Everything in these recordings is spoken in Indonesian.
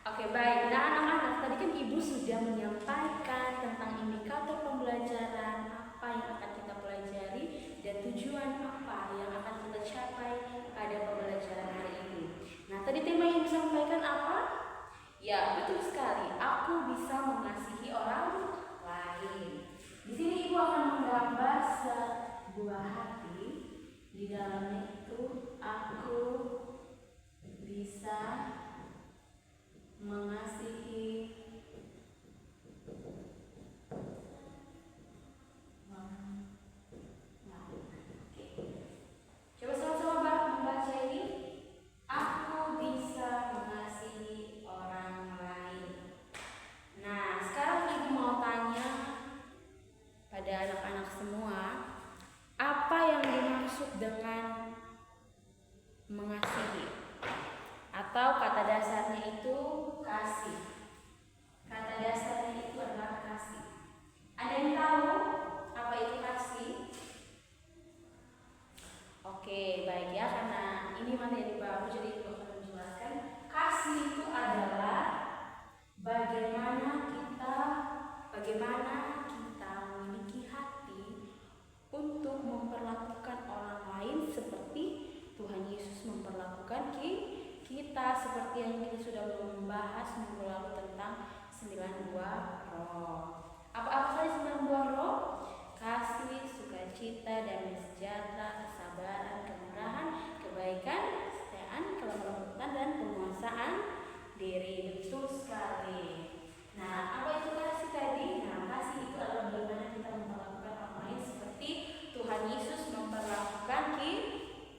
Oke, baik. Nah, anak-anak, tadi kan Ibu sudah menyampaikan tentang indikator pembelajaran, apa yang akan kita pelajari, dan tujuan apa yang akan kita capai pada pembelajaran hari ini. Nah, tadi tema yang disampaikan apa? Ya, betul sekali. Aku bisa mengasihi orang lain. Di sini Ibu akan menggambar sebuah hati. Di dalamnya itu aku bisa mengasihi orang lain. Oke. Coba sama-sama membaca ini. Aku bisa mengasihi orang lain. Nah, sekarang Ibu mau tanya pada anak-anak semua, apa yang dimaksud dengan mengasihi? Atau kata dasarnya itu kasih. Kata dasarnya itu adalah kasih. Ada yang tahu apa itu kasih? Oke, baik ya, karena ini materi baru jadi Ibu akan menjelaskan. Kasih itu adalah bagaimana kita memiliki hati untuk memperlakukan orang lain seperti Tuhan Yesus memperlakukan kita, seperti yang kita sudah membahas minggu lalu tentang 9 buah roh. Apa saja 9 buah roh? Kasih, sukacita, damai sejahtera, kesabaran, kemurahan, kebaikan, kesetiaan, kelemah lembutan, dan penguasaan diri. Betul sekali. Nah, apa itu kasih tadi? Nah, kasih itu adalah bagaimana kita memperlakukan orang lain seperti Tuhan Yesus memperlakukan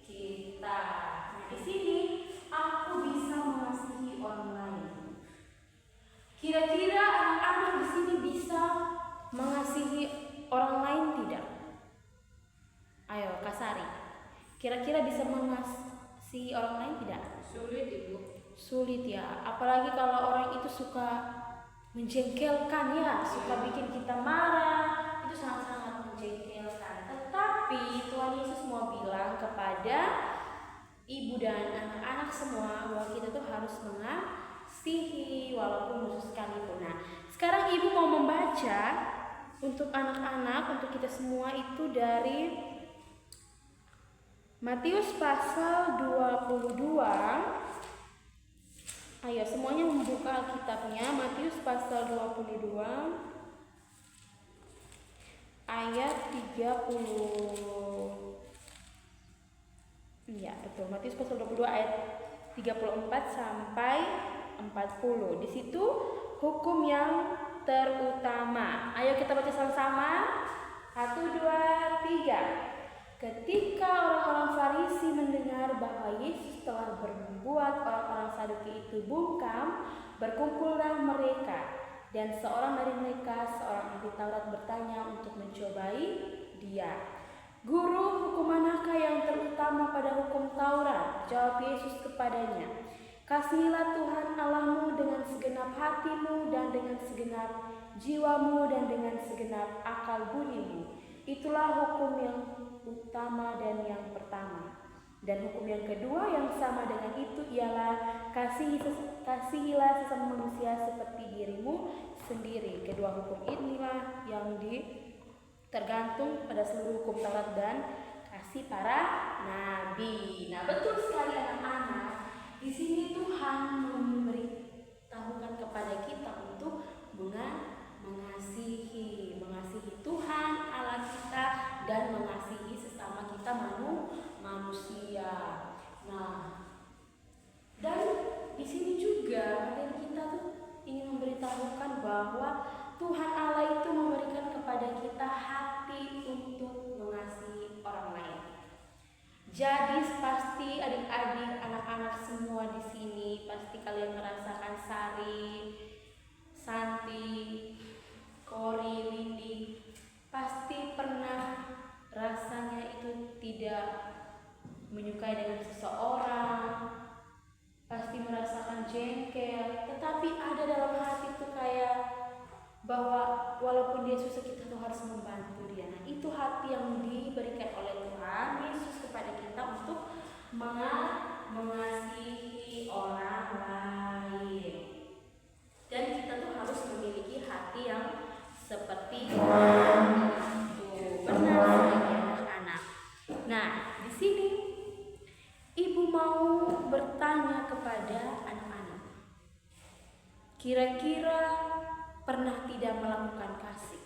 kita. Nah, di sini aku bisa mengasihi orang lain. Kira-kira anak-anak di sini bisa mengasihi orang lain tidak? Ayo, Kak Sari. Kira-kira bisa mengasihi orang lain tidak? Sulit, Ibu. Sulit ya, apalagi kalau orang itu suka menjengkelkan ya, suka bikin kita marah, itu sangat-sangat menjengkelkan. Tetapi Tuhan Yesus mau bilang kepada ibu dan anak-anak semua bahwa kita tuh harus mengasihi walaupun musuh sekalipun. Nah, sekarang ibu mau membaca untuk anak-anak, untuk kita semua itu dari Matius pasal 22. Ayo semuanya membuka Alkitabnya. Matius pasal 22 ayat 30. Iya, betul. Matius pasal 22 ayat 34 sampai 40. Di situ hukum yang terutama. Ayo kita baca sama-sama. 1, 2, 3. Ketika orang-orang Farisi mendengar bahwa Yesus telah membuat orang-orang Saduki itu bungkam, berkumpullah mereka, dan seorang dari mereka, seorang ahli Taurat, bertanya untuk mencobai dia. Guru, hukum manakah yang terutama pada hukum Taurat? Jawab Yesus kepadanya, kasihilah Tuhan Allahmu dengan segenap hatimu dan dengan segenap jiwamu dan dengan segenap akal budimu. Itulah hukum yang utama dan yang pertama. Dan hukum yang kedua yang sama dengan itu ialah kasihilah sesama manusia seperti dirimu sendiri. Kedua hukum inilah yang tergantung pada seluruh hukum Taurat dan kasih para nabi. Nah, betul sekali anak-anak. Di sini Tuhan memberitahukan kepada kita untuk mengasihi Tuhan Allah kita dan mengasihi sesama kita manusia. Nah, dan di sini juga materi kita tuh ingin memberitahukan bahwa Tuhan Allah itu memberikan kepada kita hati untuk mengasihi orang lain. Jadi pasti adik-adik, anak-anak semua di sini pasti kalian merasakan Sari, Santi, Kori, Windy, pasti pernah rasanya itu tidak menyukai dengan seseorang, pasti merasakan jengkel, tetapi ada dalam hati itu kayak bahwa walaupun dia susah kita tuh harus membantu dia. Nah, itu hati yang diberikan oleh Tuhan Yesus kepada kita untuk mengasihi orang lain. kira-kira pernah tidak melakukan kasih?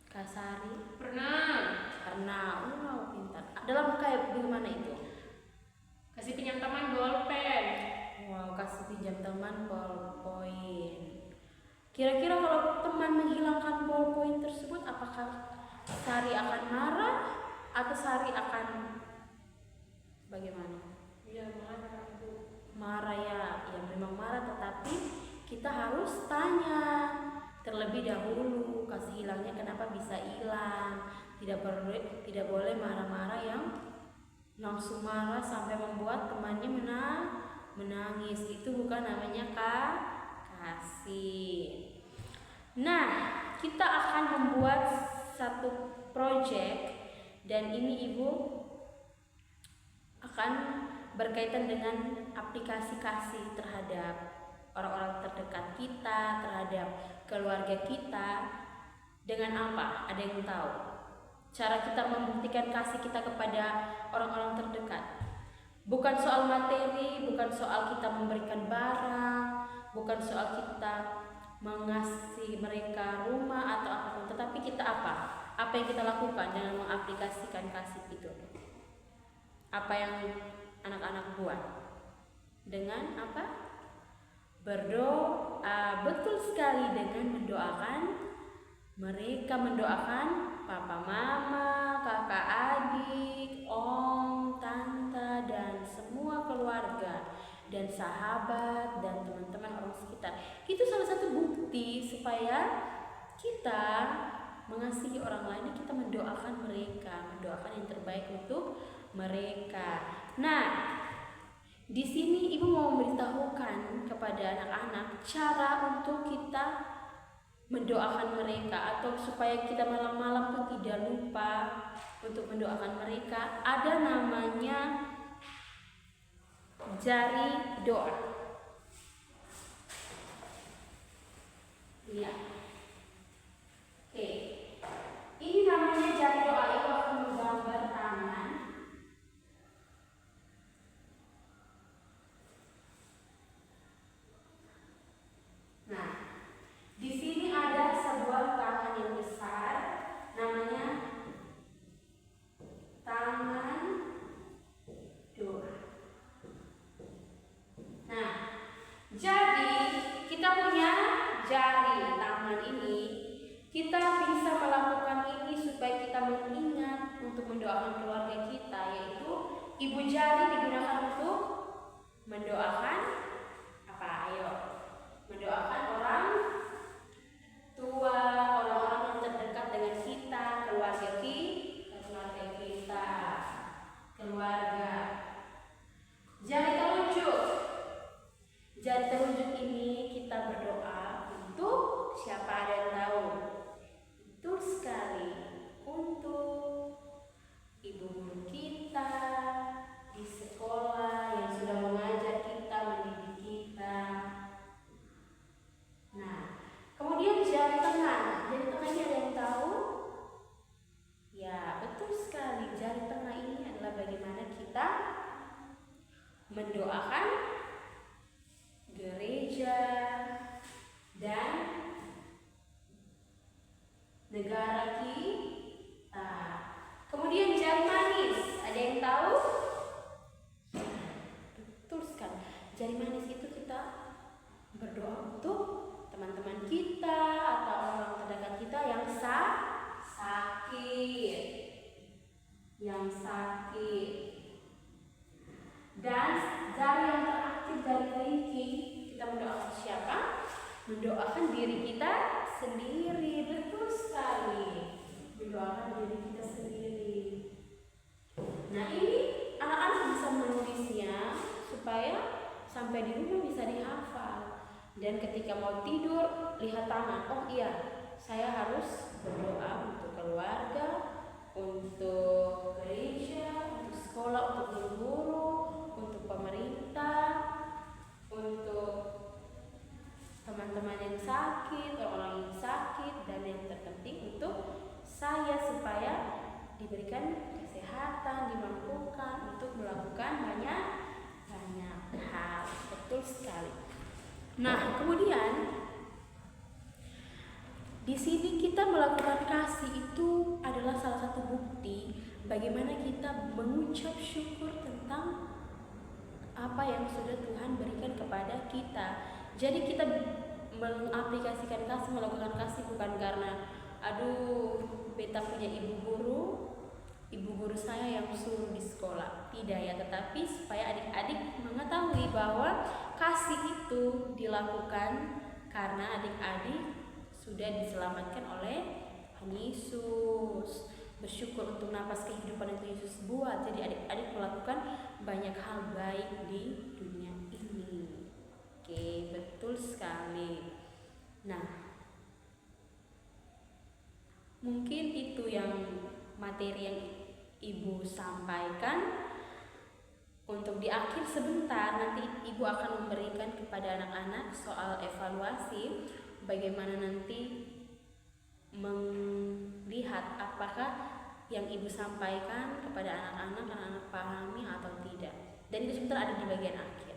Kak Sari? Pernah. Wow, pintar. Dalam kayak bagaimana itu? Kasih pinjam teman bolpen. Wow, kasih pinjam teman ballpoint. Kira-kira kalau teman menghilangkan ballpoint tersebut, apakah Sari akan marah atau Sari akan bagaimana? Iya, marah Bu. Marah ya, ya memang marah, tetapi kita harus tanya terlebih dahulu kasih hilangnya kenapa bisa hilang. Tidak boleh marah-marah yang langsung marah sampai membuat temannya menangis. Itu bukan namanya kasih. Nah, kita akan membuat satu project dan ini Ibu akan berkaitan dengan aplikasi kasih terhadap orang-orang terdekat kita, terhadap keluarga kita. Dengan apa? Ada yang tahu? Cara kita membuktikan kasih kita kepada orang-orang terdekat. Bukan soal materi, bukan soal kita memberikan barang, bukan soal kita mengasihi mereka rumah atau apapun, tetapi kita apa? Apa yang kita lakukan dengan mengaplikasikan kasih itu? Apa yang anak-anak buat? Dengan apa? Berdoa. Betul sekali, dengan mendoakan mereka, mendoakan papa mama, kakak adik, om, tante, dan semua keluarga dan sahabat dan teman-teman orang sekitar. Itu salah satu bukti supaya kita mengasihi orang lain, kita mendoakan mereka, mendoakan yang terbaik untuk mereka. Nah, di sini Ibu mau memberitahukan kepada anak-anak cara untuk kita mendoakan mereka, atau supaya kita malam-malam tuh tidak lupa untuk mendoakan mereka. Ada namanya jari doa. Iya. Oke. Ini namanya jari doa. Ibu akan menggambar tangan. Nah, di sini ada sebuah tangan yang besar, namanya tangan doa. Nah, jadi kita punya jari tangan ini, kita bisa melakukan ini supaya kita mengingat untuk mendoakan keluarga kita, yaitu ibu jari digunakan untuk mendoakan apa? Ayo, mendoakan orang tua, orang-orang yang terdekat dengan kita, keluarga kita, keluarga. Jari telunjuk ini kita berdoa untuk siapa, ada yang tahu? Betul sekali, untuk ibu guru kita di sekolah yang sudah mengajar kita, mendidik kita. Nah, kemudian jari tengah ini ada yang tahu? Ya, betul sekali, jari tengah ini adalah bagaimana kita mendoakan gereja dan negara kita. Kemudian jari manis, ada yang tahu? Betul sekali, jari manis itu kita berdoa untuk teman-teman kita atau orang terdekat kita yang sakit. Dan jari yang terakhir, jari kelingking, kita mendoakan siapa? Mendoakan diri kita sendiri. Betul sekali, mendoakan diri kita sendiri. Nah, ini anak-anak bisa menulisnya supaya sampai di rumah bisa dihafal. Dan ketika mau tidur, lihat tangan. Oh iya, saya harus berdoa untuk keluarga, untuk gereja, untuk sekolah, untuk guru, untuk pemerintah, untuk teman-teman yang sakit, orang-orang yang sakit, dan yang terpenting untuk saya supaya diberikan kesehatan, dimampukan untuk melakukan banyak hal. Betul sekali. Nah, kemudian di sini kita melakukan kasih itu adalah salah satu bukti bagaimana kita mengucap syukur tentang apa yang sudah Tuhan berikan kepada kita. Jadi kita mengaplikasikan kasih, melakukan kasih bukan karena aduh beta punya ibu guru saya yang suruh di sekolah, tidak ya, tetapi supaya adik-adik mengetahui bahwa kasih itu dilakukan karena adik-adik sudah diselamatkan oleh Tuhan Yesus. Bersyukur untuk napas kehidupan yang Tuhan Yesus buat. Jadi adik-adik melakukan banyak hal baik di dunia ini. Oke, betul sekali. Nah, mungkin itu yang materi yang Ibu sampaikan. Untuk di akhir sebentar nanti Ibu akan memberikan kepada anak-anak soal evaluasi bagaimana nanti melihat apakah yang Ibu sampaikan kepada anak-anak pahami atau tidak. Dan itu sebentar ada di bagian akhir.